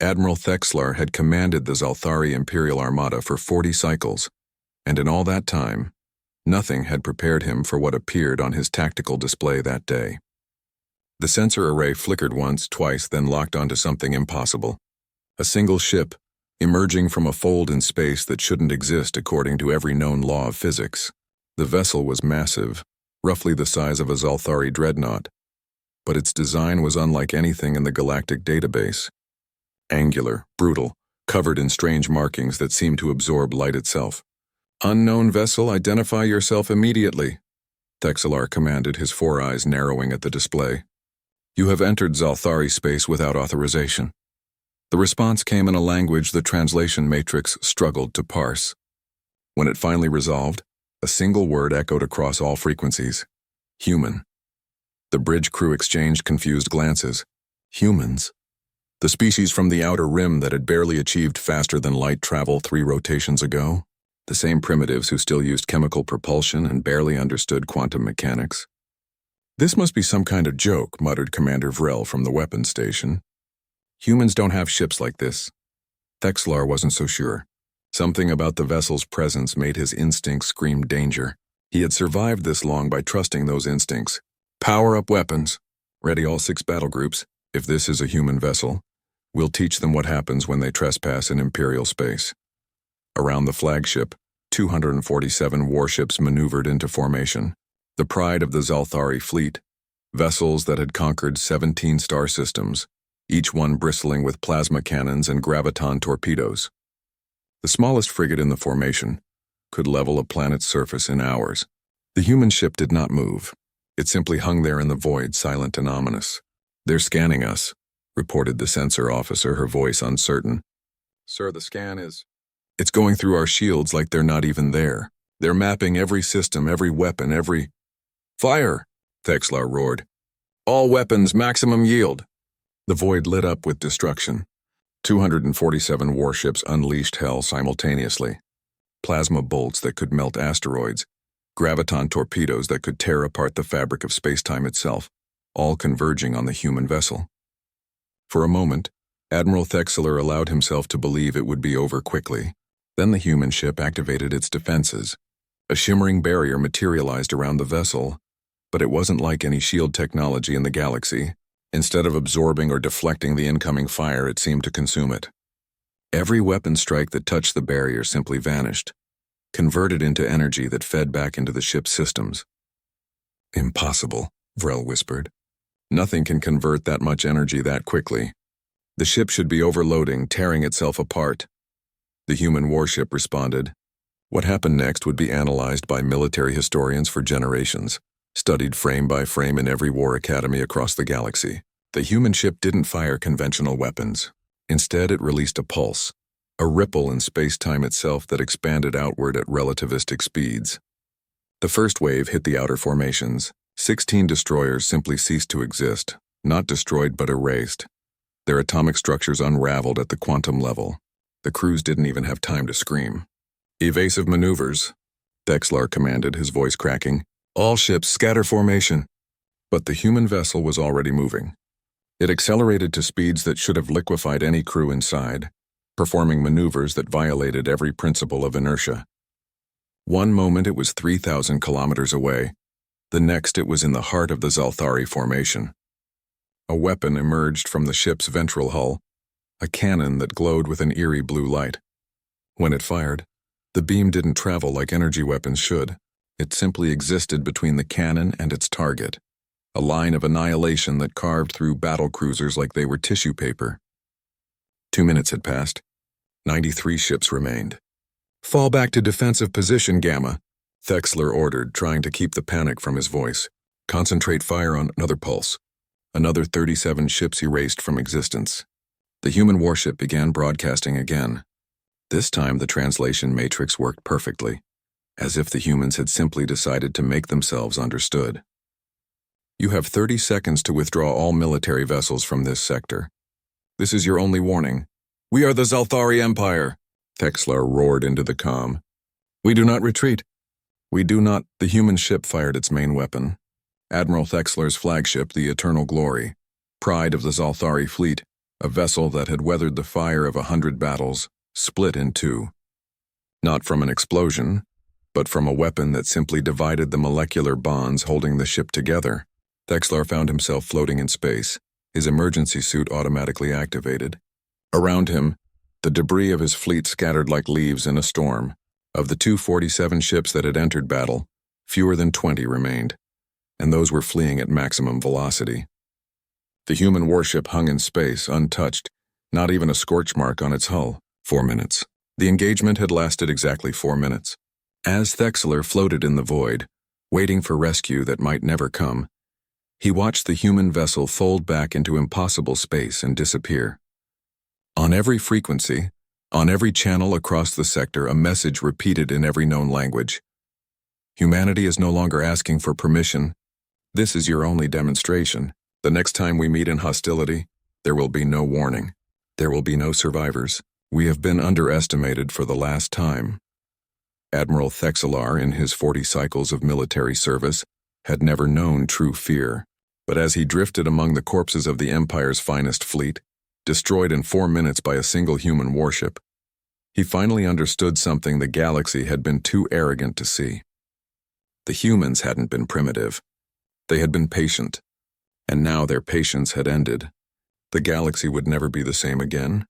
Admiral Thexlar had commanded the Zalthari Imperial Armada for 40 cycles, and in all that time, nothing had prepared him for what appeared on his tactical display that day. The sensor array flickered once, twice, then locked onto something impossible. A single ship, emerging from a fold in space that shouldn't exist according to every known law of physics. The vessel was massive, roughly the size of a Zalthari dreadnought, but its design was unlike anything in the galactic database. Angular, brutal, covered in strange markings that seemed to absorb light itself. "Unknown vessel, identify yourself immediately," Thexlar commanded, his four eyes narrowing at the display. "You have entered Zalthari space without authorization." The response came in a language the translation matrix struggled to parse. When it finally resolved, a single word echoed across all frequencies: human. The bridge crew exchanged confused glances. Humans? The species from the outer rim that had barely achieved faster than light travel 3 rotations ago? The same primitives who still used chemical propulsion and barely understood quantum mechanics? "This must be some kind of joke," muttered Commander Vrel from the weapons station. "Humans don't have ships like this." Thexlar wasn't so sure. Something about the vessel's presence made his instincts scream danger. He had survived this long by trusting those instincts. "Power up weapons. Ready all 6 battle groups. If this is a human vessel, we'll teach them what happens when they trespass in Imperial space." Around the flagship, 247 warships maneuvered into formation. The pride of the Zalthari fleet, vessels that had conquered 17 star systems, each one bristling with plasma cannons and graviton torpedoes. The smallest frigate in the formation could level a planet's surface in hours. The human ship did not move. It simply hung there in the void, silent and ominous. "They're scanning us," reported the sensor officer, her voice uncertain. "Sir, the scan is... It's going through our shields like they're not even there. They're mapping every system, every weapon, every..." "Fire!" Thexlar roared. "All weapons, maximum yield!" The void lit up with destruction. 247 warships unleashed hell simultaneously. Plasma bolts that could melt asteroids, graviton torpedoes that could tear apart the fabric of spacetime itself, all converging on the human vessel. For a moment, Admiral Thexlar allowed himself to believe it would be over quickly. Then the human ship activated its defenses. A shimmering barrier materialized around the vessel, but it wasn't like any shield technology in the galaxy. Instead of absorbing or deflecting the incoming fire, it seemed to consume it. Every weapon strike that touched the barrier simply vanished, converted into energy that fed back into the ship's systems. "Impossible," Vrel whispered. "Nothing can convert that much energy that quickly. The ship should be overloading, tearing itself apart." The human warship responded. What happened next would be analyzed by military historians for generations, studied frame by frame in every war academy across the galaxy. The human ship didn't fire conventional weapons. Instead, it released a pulse, a ripple in space-time itself that expanded outward at relativistic speeds. The first wave hit the outer formations. 16 destroyers simply ceased to exist, not destroyed but erased. Their atomic structures unraveled at the quantum level. The crews didn't even have time to scream. "Evasive maneuvers," Thexlar commanded, his voice cracking. "All ships scatter formation." But the human vessel was already moving. It accelerated to speeds that should have liquefied any crew inside, performing maneuvers that violated every principle of inertia. One moment it was 3,000 kilometers away. The next it was in the heart of the Zalthari formation. A weapon emerged from the ship's ventral hull, a cannon that glowed with an eerie blue light. When it fired, the beam didn't travel like energy weapons should. It simply existed between the cannon and its target, a line of annihilation that carved through battle cruisers like they were tissue paper. 2 minutes had passed. 93 ships remained. "Fall back to defensive position, Gamma," Thexlar ordered, trying to keep the panic from his voice. "Concentrate fire on another pulse." Another 37 ships erased from existence. The human warship began broadcasting again. This time the translation matrix worked perfectly, as if the humans had simply decided to make themselves understood. "You have 30 seconds to withdraw all military vessels from this sector. This is your only warning." "We are the Zalthari Empire," Thexlar roared into the comm. "We do not retreat." "We do not..." The human ship fired its main weapon. Admiral Thexlar's flagship, the Eternal Glory, pride of the Zalthari fleet, a vessel that had weathered the fire of 100 battles, split in two. Not from an explosion, but from a weapon that simply divided the molecular bonds holding the ship together. Thexlar found himself floating in space, his emergency suit automatically activated. Around him, the debris of his fleet scattered like leaves in a storm. Of the 247 ships that had entered battle, fewer than 20 remained, and those were fleeing at maximum velocity. The human warship hung in space, untouched, not even a scorch mark on its hull. 4 minutes. The engagement had lasted exactly 4 minutes. As Thexlar floated in the void, waiting for rescue that might never come, he watched the human vessel fold back into impossible space and disappear. On every frequency, on every channel across the sector, a message repeated in every known language. Humanity is no longer asking for permission. This is your only demonstration. The next time we meet in hostility, there will be no warning. There will be no survivors. We have been underestimated for the last time. Admiral Thexlar, in his 40 cycles of military service, had never known true fear. But as he drifted among the corpses of the Empire's finest fleet, destroyed in 4 minutes by a single human warship, he finally understood something the galaxy had been too arrogant to see. The humans hadn't been primitive. They had been patient. And now their patience had ended. The galaxy would never be the same again.